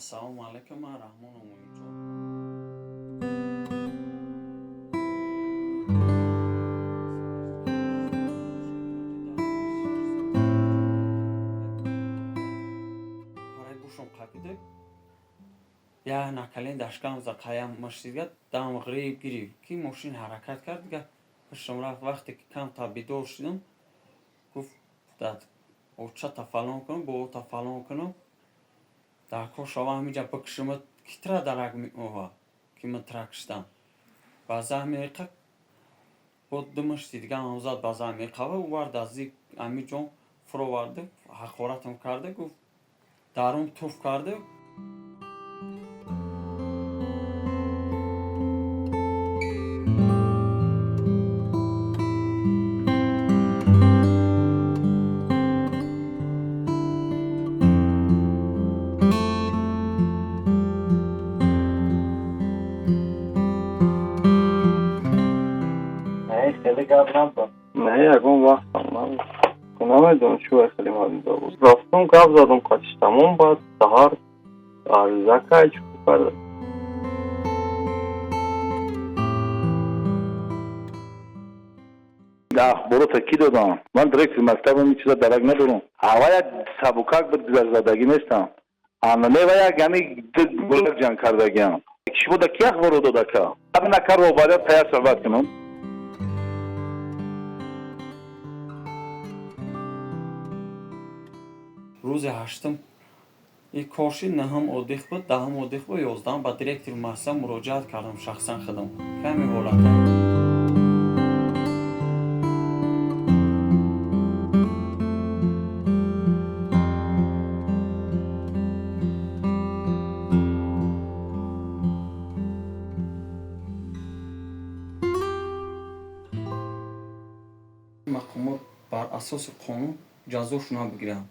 Assalomu alaykum, man Rahmon Mo'minjon. Парай гушам қапида. Я накален дашкам за қаям машига дам гриб гирив. Ки машин ҳаракат кард дига. Пешам рафт вақте ки кам табидор шудам. Гуфт дад очата фалон кунам, бо ота фалон кунам. Дар кошава ҳамиҷа бикшима китра дарак меова. Ки ман тракштам. База меқа боддимашти дига амзад база меқава увард аз амиҷон фуроварди ҳақоратам карда гуфт дарун туф карда. خیلی گپ نزن. نه یکم وقتم نبود. نمیدونم چوه خیلی مالیده بود. رفتم گپ زدم کارش تموم بود. سهار عریضه که چی کرده. در اخبارات کی دادم؟ من درکت مکتبم این چیزا درک ندارم. اوایت سبوکک بود در زدگی نیستم. آنله و یک همی بلک جنگ کردگیم. چی بوده کی اخبارو داده که؟ اب نکر و باید پیا صحبت کنم. روز هشتم این کارشی نهم oddiq بود، دهم oddiq بود، 11 با دیرکتور مؤسسه مراجعت کردم شخصا خودم. کمی حالت. مقامات بر اساس قانون جزاشون رو بگیرن.